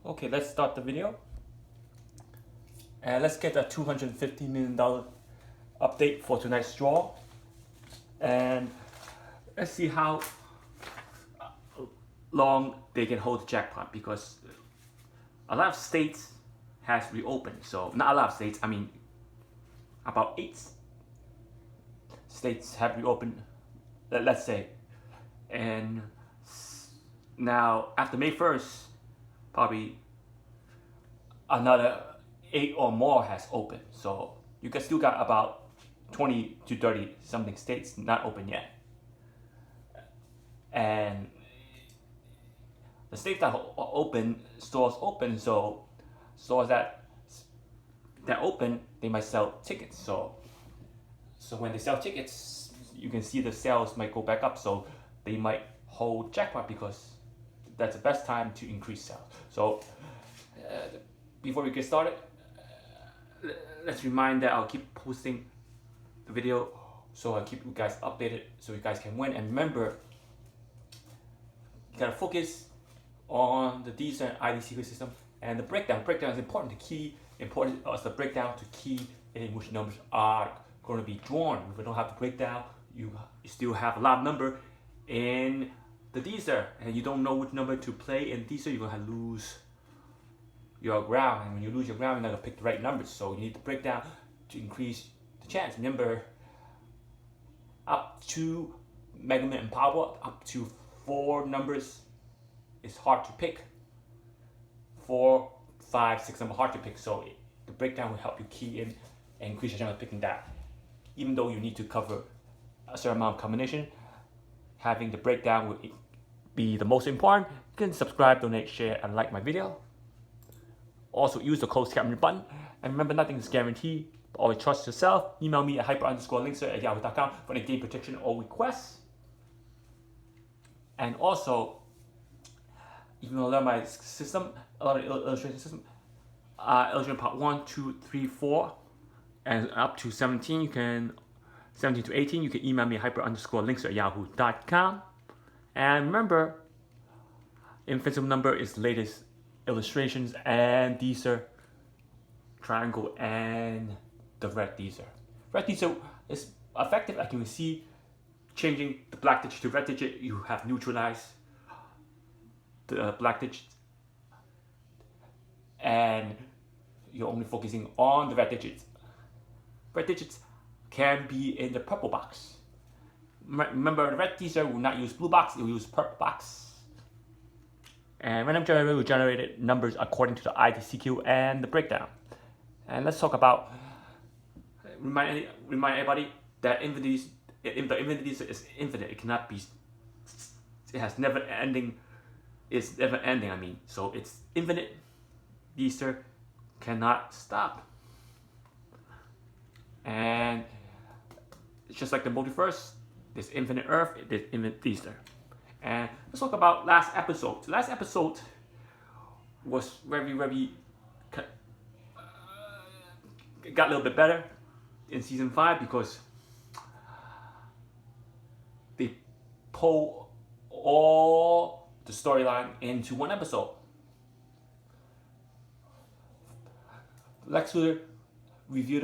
Okay, let's start the video. And let's get a $250 million update for tonight's draw. And let's see how long they can hold the jackpot, because a lot of states has reopened. So not a lot of states, I mean about 8 states have reopened, let's say. And now after May 1st, probably another 8 or more has opened. So you can still got about 20 to 30 something states not open yet. And the states that are open, stores open, so stores that open, they might sell tickets. So when they sell tickets, you can see the sales might go back up. So they might hold jackpot, because that's the best time to increase sales. So before we get started, let's remind that I'll keep posting the video, so I'll keep you guys updated so you guys can win. And remember, you gotta focus on the Dster and ID secret system and the breakdown. Breakdown is important. Important is the breakdown to key in which numbers are going to be drawn. If we don't have the breakdown, you still have a lot of number in the Dster, and you don't know which number to play in Dster, you're gonna lose your ground. And when you lose your ground, you're not gonna pick the right numbers. So you need the breakdown to increase the chance. Remember, up to Mega Man and Power, up to 4 numbers is hard to pick. 4, 5, 6 numbers hard to pick. So the breakdown will help you key in and increase your chance of picking that. Even though you need to cover a certain amount of combination, having the breakdown will be the most important. You can subscribe, donate, share, and like my video. Also use the closed caption button. And remember, nothing is guaranteed. Always trust yourself. Email me at hyper_linkster@yahoo.com for any game protection or requests. And also, if you want to learn my system, a lot of illustration system, illustration part 1, 2, 3, 4, and up to 17, 17 to 18, you can email me hyper_linkster@yahoo.com. And remember, Invincible number is the latest illustrations, and Dster, triangle, and the red Dster. Red Dster is effective. Like you can see, changing the black digit to red digit, you have neutralized the black digit, and you're only focusing on the red digits. Red digits can be in the purple box. Remember, the red Dster will not use blue box, it will use purple box. And random generator will generate numbers according to the IDCQ and the breakdown. And let's talk about, remind everybody that if the infinite Dster is infinite, it cannot be, it has never ending, it's never ending, I mean. So it's infinite. Dster cannot stop. And it's just like the multiverse, there's infinite Earth, there's infinite Dster. And let's talk about last episode. Last episode was very, it got a little bit better in season 5, because they pull all the storyline into one episode. Lex Luthor reviewed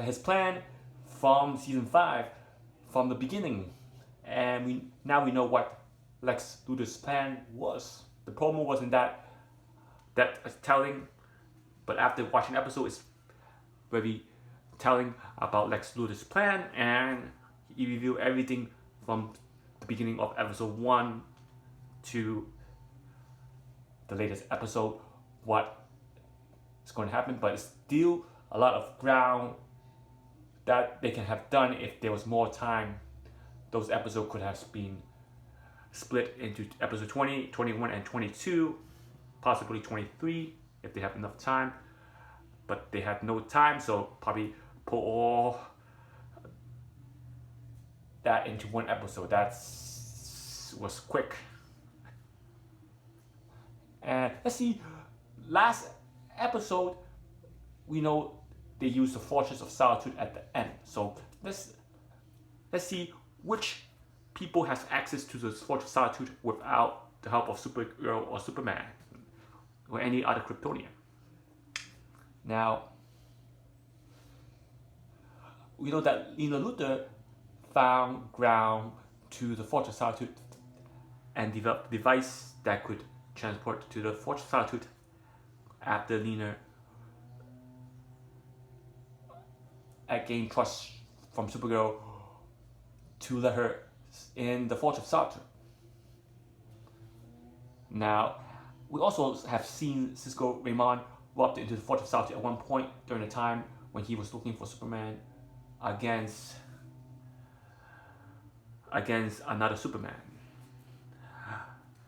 his plan from season 5, from the beginning, and now we know what Lex Luthor's plan was. The promo wasn't that telling, but after watching the episode, it's very telling about Lex Luthor's plan, and he reviewed everything from the beginning of episode 1 to the latest episode, what is going to happen. But it's still a lot of ground that they can have done. If there was more time, those episodes could have been split into episode 20, 21, and 22, possibly 23 if they have enough time. But they had no time, so probably put all that into one episode. That was quick. And let's see, last episode, we know they used the Fortress of Solitude at the end. So let's see which people has access to the Fortress of Solitude without the help of Supergirl or Superman. or any other Kryptonian. Now, we know that Leonard Luthor found ground to the Fortress Solitude and developed a device that could transport to the Fortress Solitude after Lena gained trust from Supergirl to let her in the Fortress Solitude. Now, we also have seen Cisco Raymond walked into the Fortress Solitude at one point during the time when he was looking for Superman against another Superman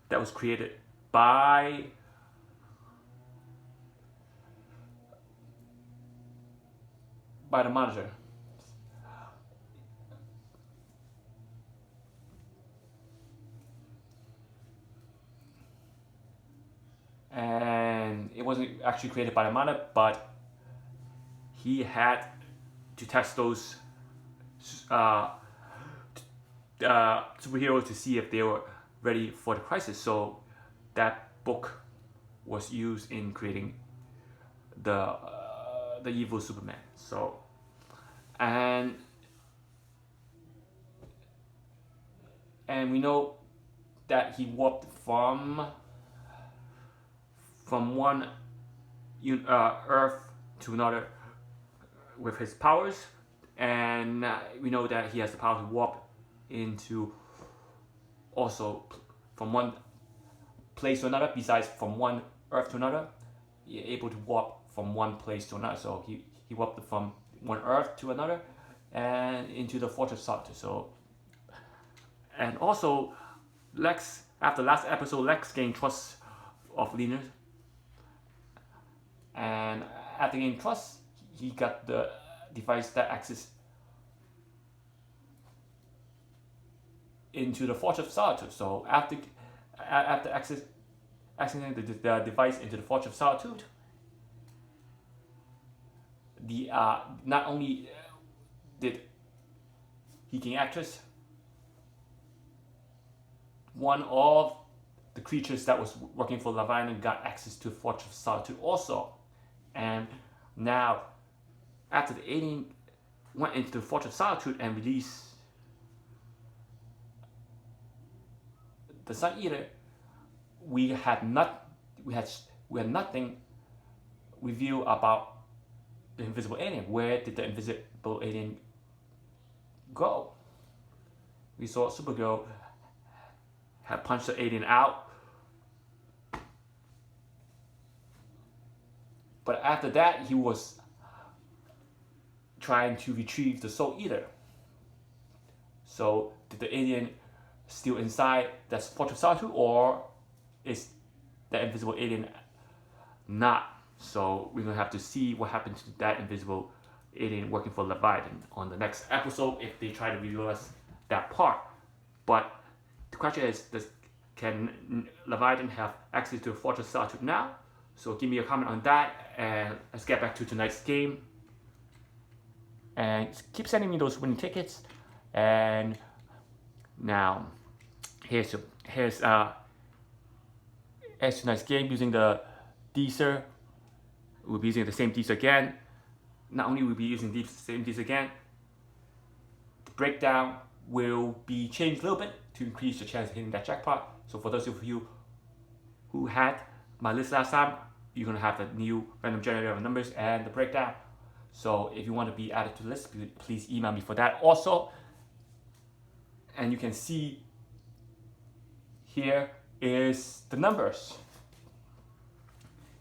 that was created by the Monitor. And it wasn't actually created by the Monitor, but he had to test those superheroes to see if they were ready for the crisis. So that book was used in creating the evil Superman. So and we know that he warped from one Earth to another with his powers, and we know that he has the power to warp into also from one place to another. Besides from one Earth to another, he's able to warp from one place to another. So he warped from one Earth to another and into the Fortress Solitude. So, and also Lex, after last episode, Lex gained trust of Lena, and after gaining trust, he got the device that access into the Fortress Solitude. So after accessing the device into the Fortress Solitude, not only did he gain access, one of the creatures that was working for Leviathan got access to the Fortress Solitude also. And now, after the alien went into the Fortress Solitude and released the Sun Eater, we had nothing revealed about the invisible alien. Where did the invisible alien go? We saw Supergirl had punched the alien out, but after that he was trying to retrieve the Soul Eater. So did the alien still inside that Fortress Solitude, or is the invisible alien not? So we're gonna have to see what happened to that invisible alien working for Leviathan on the next episode if they try to reveal us that part. But the question is, can Leviathan have access to the Fortress Solitude now? So give me a comment on that, and let's get back to tonight's game. And keep sending me those winning tickets. And now, here's tonight's game using the Dster. We'll be using the same Dster again. Not only will we be using the same Dster again, the breakdown will be changed a little bit to increase your chance of hitting that jackpot. So for those of you who had my list last time, you're gonna have the new random generator of numbers and the breakdown. So if you want to be added to the list, please email me for that also. And you can see here is the numbers.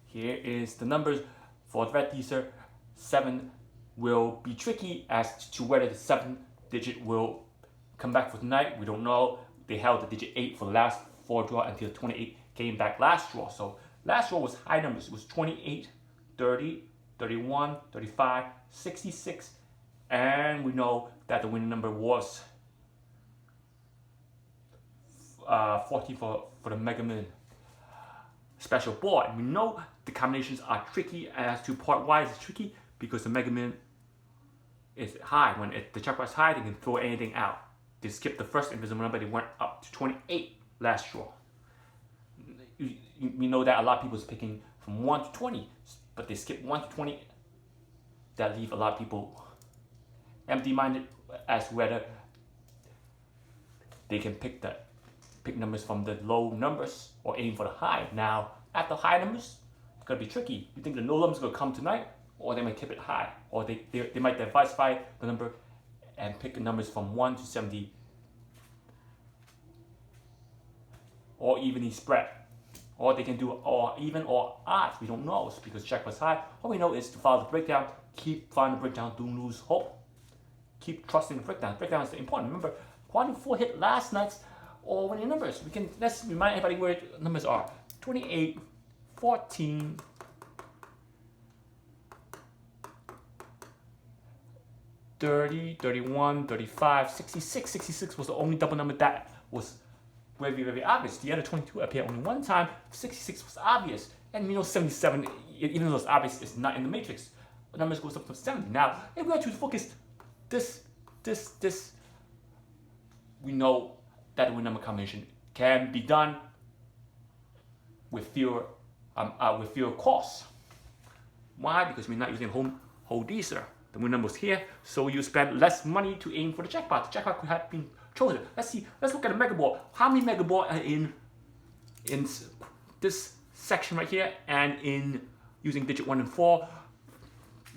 Here is the numbers for the red Dster. 7 will be tricky as to whether the 7th digit will come back for tonight. We don't know. They held the digit 8 for the last 4 draw until 28 came back last draw. So last draw was high numbers. It was 28, 30, 31, 35, 66, and we know that the winning number was 40 for the Mega Man special board. And we know the combinations are tricky. As to part why it's tricky, because the Mega Man is high. When the jackpot is high, they can throw anything out. They skipped the first invisible number. They went up to 28 last draw. we know that a lot of people is picking from 1 to 20, but they skip 1 to 20. That leave a lot of people empty-minded as to whether they can pick numbers from the low numbers or aim for the high. Now, at the high numbers, it's gonna be tricky. You think the low numbers gonna come tonight, or they might keep it high, or they might diversify the number and pick the numbers from 1 to 70, or evenly spread. Or they can do or even or odd. We don't know because jackpot's high. All we know is to follow the breakdown. Keep following the breakdown. Don't lose hope. Keep trusting the breakdown. Breakdown is important. Remember, Quantum 4 hit last night's all winning numbers. Let's remind everybody where the numbers are. 28, 14, 30, 31, 35, 66. 66 was the only double number that was very, very obvious. The other 22 appeared only one time. 66 was obvious. And we know 77, even though it's obvious, it's not in the matrix. The numbers goes up to 70. Now, if we are to focus this, we know that the number combination can be done with fewer costs. Why? Because we're not using whole Dster. The win number is here, so you spend less money to aim for the jackpot. The jackpot could have been chosen. Let's look at the mega ball. How many mega ball are in this section right here, and in using digit 1 and 4,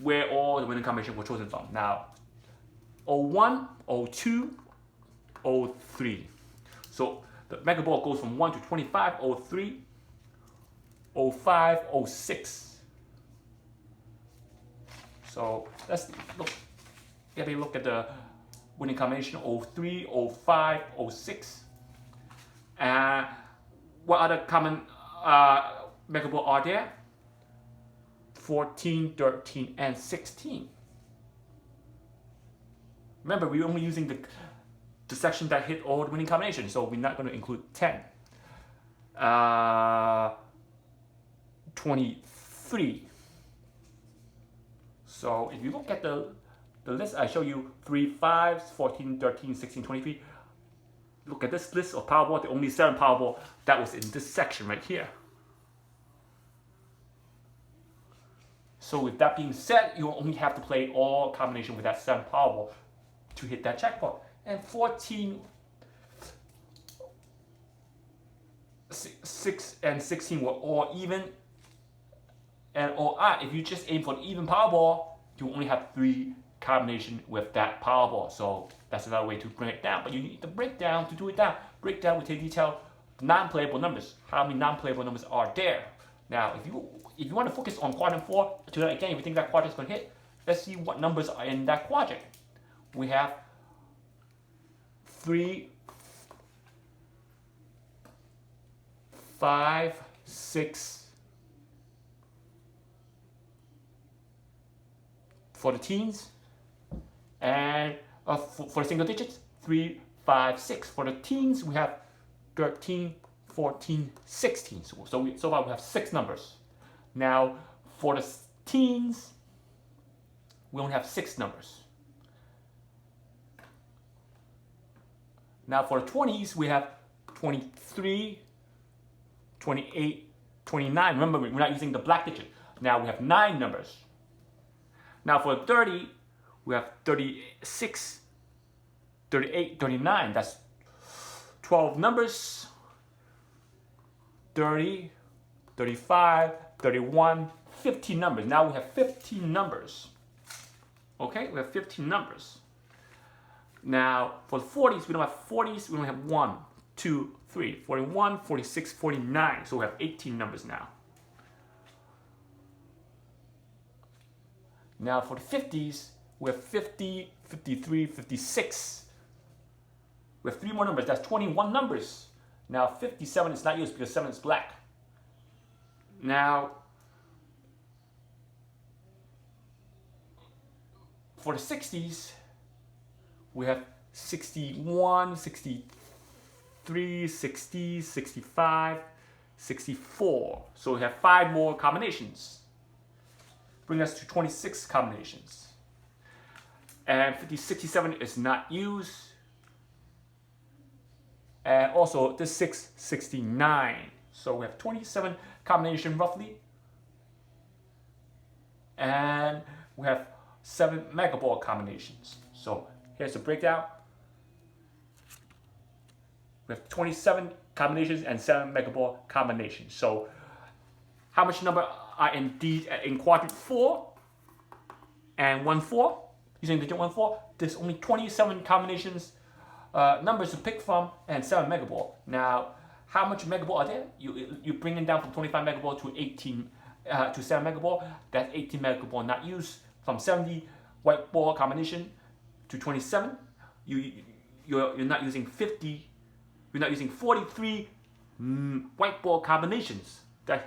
where all the winning combination were chosen from. Now, 01, 02, 03. So the mega ball goes from 1 to 25, 03, 05, 06. So let's look at the winning combination 03, 05, 06. What other common mega ball are there? 14, 13, and 16. Remember, we're only using the section that hit all the winning combinations, so we're not going to include 10. 23. So if you look at the list, I show you 3 5s, 14, 13, 16, 23. Look at this list of Powerball, the only 7 Powerball that was in this section right here. So with that being said, you only have to play all combination with that 7 Powerball to hit that jackpot. And 14, 6, and 16 were all even and all odd. If you just aim for an even Powerball, you only have 3 combination with that Powerball. So that's another way to bring it down. But you need the breakdown to do it down. Breakdown will take detail non-playable numbers. How many non-playable numbers are there? Now, if you want to focus on quadrant 4, again, if you think that quadrant is going to hit, let's see what numbers are in that quadrant. We have 3, 5, 6 for the teens, and for the single digits, 3, 5, 6. For the teens, we have 13, 14, 16. So far we have 6 numbers. Now, for the teens, we only have 6 numbers. Now for the 20s, we have 23, 28, 29. Remember, we're not using the black digit. Now we have 9 numbers. Now for 30, we have 36, 38, 39. That's 12 numbers. 30, 35, 31, 15 numbers. Now we have 15 numbers. Okay, we have 15 numbers. Now for the 40s, we don't have 40s. We only have 1, 2, 3, 41, 46, 49. So we have 18 numbers now. Now for the 50s, we have 50, 53, 56. We have 3 more numbers. That's 21 numbers. Now 57 is not used because 7 is black. Now for the 60s, we have 61, 63, 60, 65, 64. So we have 5 more combinations. Bring us to 26 combinations. And 67 is not used. And also this 69. So we have 27 combination roughly. And we have 7 mega ball combinations. So here's the breakdown. We have 27 combinations and 7 mega ball combinations. So how much number are in quadrant 4 and 1-4? Using digit 1-4, there's only 27 combinations, numbers to pick from, and 7 mega ball. Now, how much mega ball are there? You bring it down from 25 mega ball to 18 to 7 mega ball. That's 18 mega ball not used. From 70 white ball combination to 27, you're not using 50. You're not using 43 white ball combinations. That's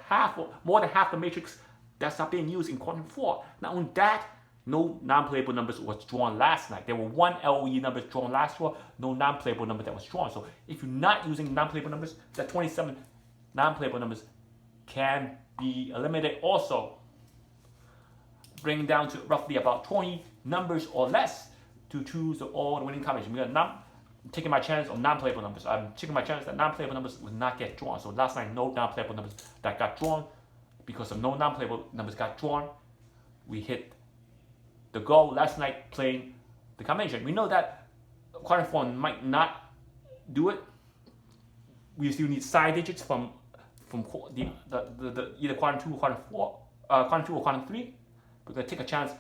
more than half the matrix that's not being used in quadrant 4. Not only that, no non-playable numbers was drawn last night. There were 1 LOE numbers drawn last year, no non-playable number that was drawn. So if you're not using non-playable numbers, that 27 non-playable numbers can be eliminated also. Bringing down to roughly about 20 numbers or less to choose all the winning combination. I'm taking my chance on non-playable numbers. I'm taking my chance that non-playable numbers will not get drawn. So last night, no non-playable numbers that got drawn. Because of no non-playable numbers got drawn, we hit the goal last night playing the combination. We know that quadrant 4 might not do it. We still need side digits from the either quadrant 2 or quadrant 4, quadrant 2 or quadrant 3. We're gonna take a chance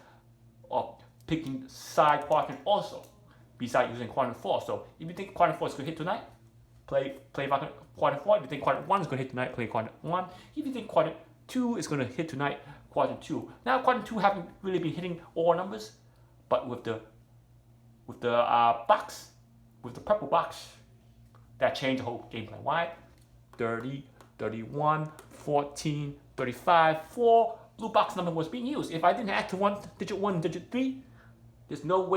of picking side quadrant also, besides using quadrant 4. So if you think quadrant 4 is gonna hit tonight, play quadrant 4. If you think quadrant 1 is gonna hit tonight, play quadrant 1. If you think quadrant 2 is gonna hit tonight, quadrant 2. Now quadrant 2 haven't really been hitting all numbers, but with the box, with the purple box, that changed the whole gameplay. Why? 30, 31, 14, 35, 4 blue box number was being used. If I didn't add to digit 1, digit 3, there's no way